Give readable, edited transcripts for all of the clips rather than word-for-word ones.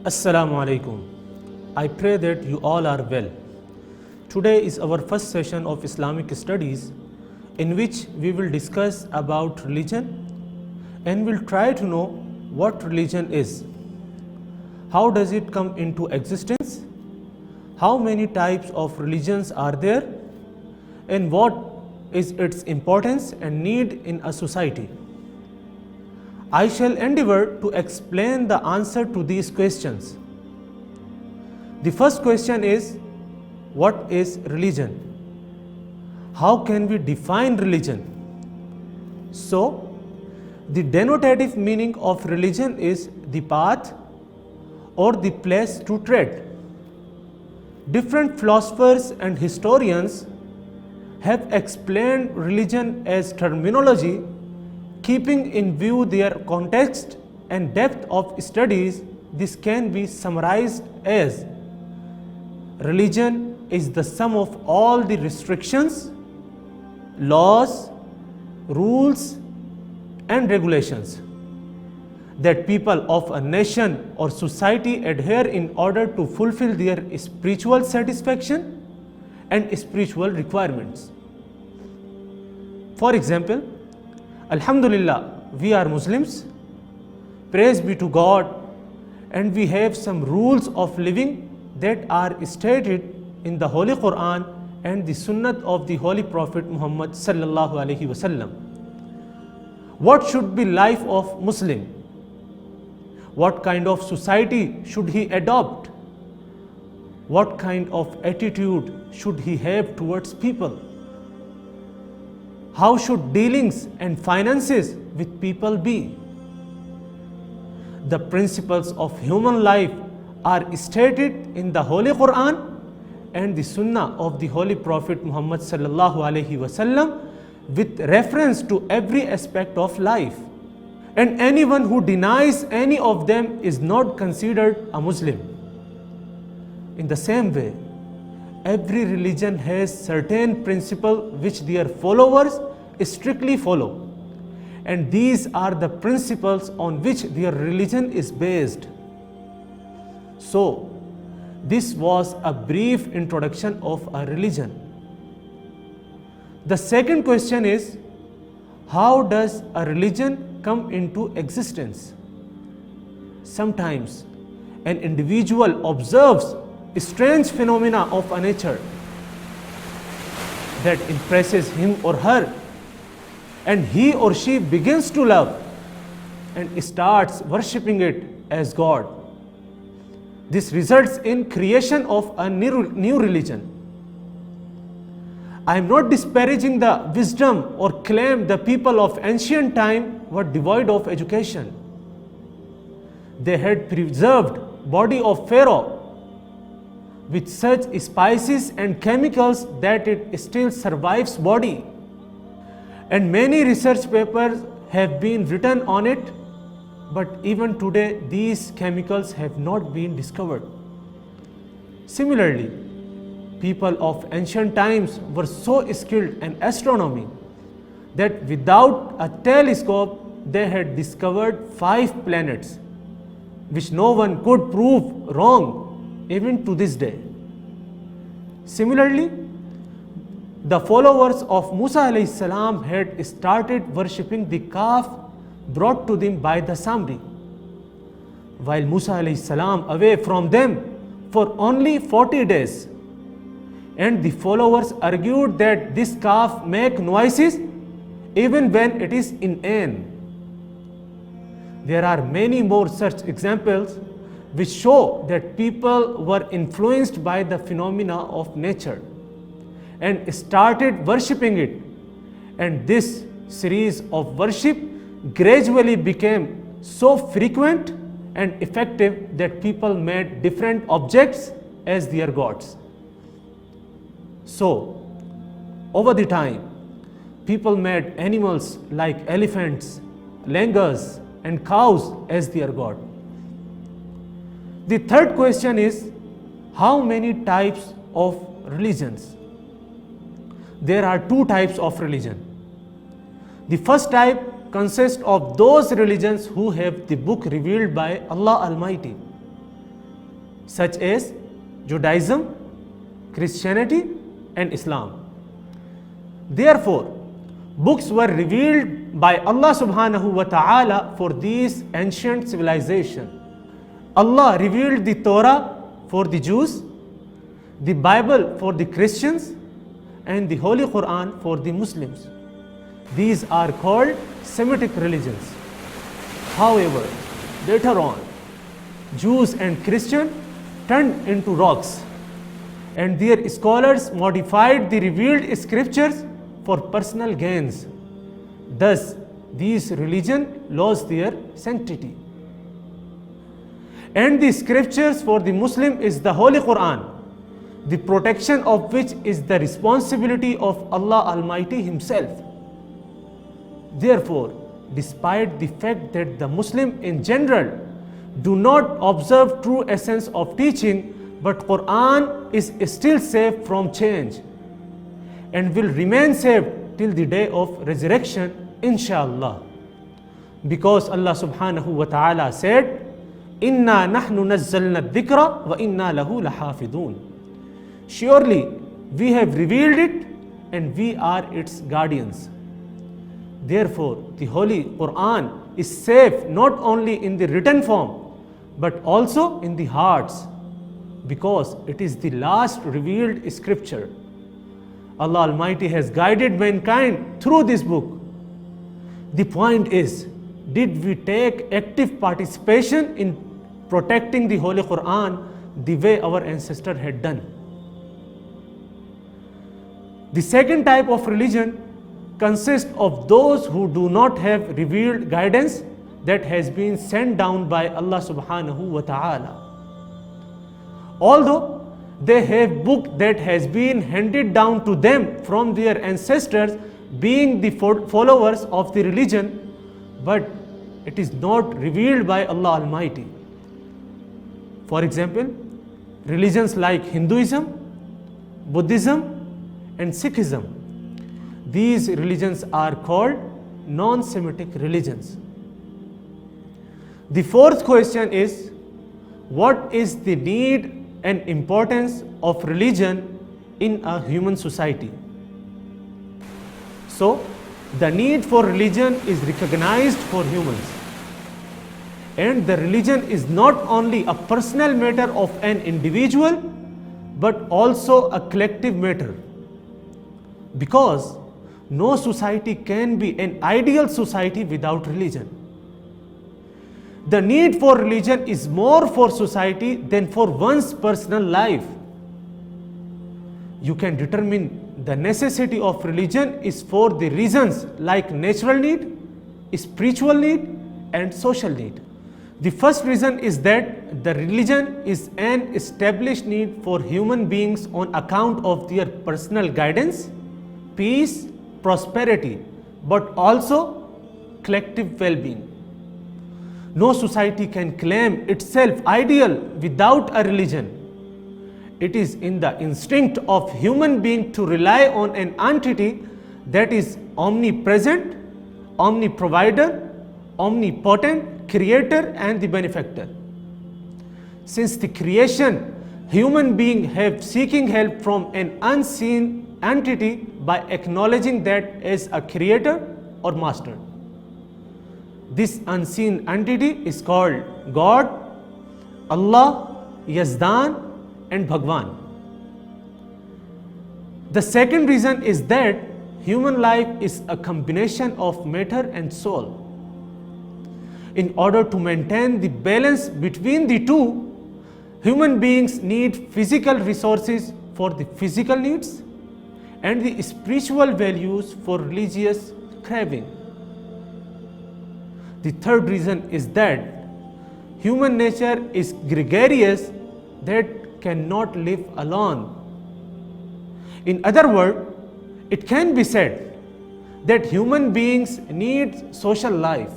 Assalamu alaikum. I pray that you all are well. Today is our first session of Islamic studies in which we will discuss about religion and will try to know what religion is. How does it come into existence? How many types of religions are there? And what is its importance and need in a society? I shall endeavor to explain the answer to these questions. The first question is, what is religion? How can we define religion? So, the denotative meaning of religion is the path or the place to tread. Different philosophers and historians have explained religion as terminology keeping in view their context and depth of studies. This can be summarized as religion is the sum of all the restrictions, laws, rules, and regulations that people of a nation or society adhere in order to fulfill their spiritual satisfaction and spiritual requirements. For example, Alhamdulillah, we are Muslims, praise be to God, and we have some rules of living that are stated in the Holy Quran and the Sunnah of the Holy Prophet Muhammad sallallahu alaihi wasallam. What should be life of Muslim? What kind of society should he adopt? What kind of attitude should he have towards people? How should dealings and finances with people be? The principles of human life are stated in the Holy Quran and the Sunnah of the Holy Prophet Muhammad sallallahu alaihi wasallam with reference to every aspect of life. And anyone who denies any of them is not considered a Muslim. In the same way, every religion has certain principles which their followers strictly follow, and these are the principles on which their religion is based. So, this was a brief introduction of a religion. The second question is, how does a religion come into existence? Sometimes an individual observes strange phenomena of a nature that impresses him or her, and he or she begins to love and starts worshipping it as God. This results in creation of a new religion. I am not disparaging the wisdom or claim the people of ancient time were devoid of education. They had preserved body of Pharaoh with such spices and chemicals that it still survives body. And many research papers have been written on it, but even today these chemicals have not been discovered. Similarly, people of ancient times were so skilled in astronomy that without a telescope they had discovered 5 planets, which no one could prove wrong even to this day. Similarly, the followers of Musa alayhi salam had started worshipping the calf brought to them by the Samri, while Musa alayhi salam away from them for only 40 days. And the followers argued that this calf make noises even when it is in ain. There are many more such examples which show that people were influenced by the phenomena of nature and started worshipping it, and this series of worship gradually became so frequent and effective that people made different objects as their gods. So, over the time, people made animals like elephants, langurs, and cows as their god. The third question is, how many types of religions? There are 2 types of religion. The first type consists of those religions who have the book revealed by Allah Almighty, such as Judaism, Christianity, and Islam. Therefore, books were revealed by Allah subhanahu wa ta'ala for these ancient civilizations. Allah revealed the Torah for the Jews, the Bible for the Christians, and the Holy Quran for the Muslims. These are called Semitic religions. However, later on, Jews and Christians turned into rocks, and their scholars modified the revealed scriptures for personal gains. Thus, these religions lost their sanctity. And the scriptures for the Muslim is the Holy Quran, the protection of which is the responsibility of Allah Almighty Himself. Therefore, despite the fact that the Muslim in general do not observe true essence of teaching, but Quran is still safe from change and will remain safe till the day of resurrection, inshallah. Because Allah subhanahu wa ta'ala said, Inna nahnu nazzalna dhikra wa inna lahu lahafidun. Surely we have revealed it and we are its guardians. Therefore, the Holy Quran is safe not only in the written form but also in the hearts, because it is the last revealed scripture. Allah Almighty has guided mankind through this book. The point is, did we take active participation in protecting the Holy Quran the way our ancestors had done? The second type of religion consists of those who do not have revealed guidance that has been sent down by Allah subhanahu wa ta'ala. Although they have book that has been handed down to them from their ancestors, being the followers of the religion, but it is not revealed by Allah Almighty. For example, religions like Hinduism, Buddhism, and Sikhism. These religions are called non-Semitic religions. The fourth question is, what is the need and importance of religion in a human society? So, the need for religion is recognized for humans. And the religion is not only a personal matter of an individual, but also a collective matter. Because no society can be an ideal society without religion. The need for religion is more for society than for one's personal life. You can determine the necessity of religion is for the reasons like natural need, spiritual need, and social need. The first reason is that the religion is an established need for human beings on account of their personal guidance, peace, prosperity, but also collective well-being. No society can claim itself ideal without a religion. It is in the instinct of human being to rely on an entity that is omnipresent, omniprovider, omnipotent, creator, and the benefactor. Since the creation, human beings have seeking help from an unseen entity by acknowledging that as a creator or master. This unseen entity is called God, Allah, Yazdan, and Bhagwan. The second reason is that human life is a combination of matter and soul. In order to maintain the balance between the two, human beings need physical resources for the physical needs and the spiritual values for religious craving. The third reason is that human nature is gregarious, that cannot live alone. In other words, it can be said that human beings need social life.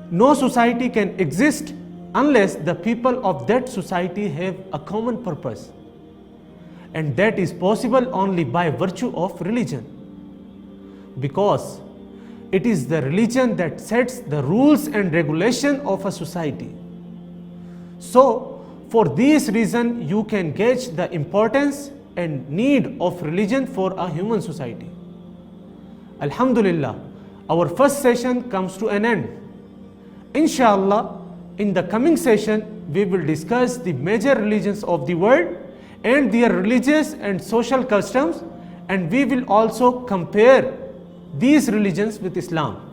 No society can exist unless the people of that society have a common purpose, and that is possible only by virtue of religion, because it is the religion that sets the rules and regulation of a society. So, For this reason, you can gauge the importance and need of religion for a human society. Alhamdulillah, our first session comes to an end. Inshallah, in the coming session, we will discuss the major religions of the world and their religious and social customs, and we will also compare these religions with Islam.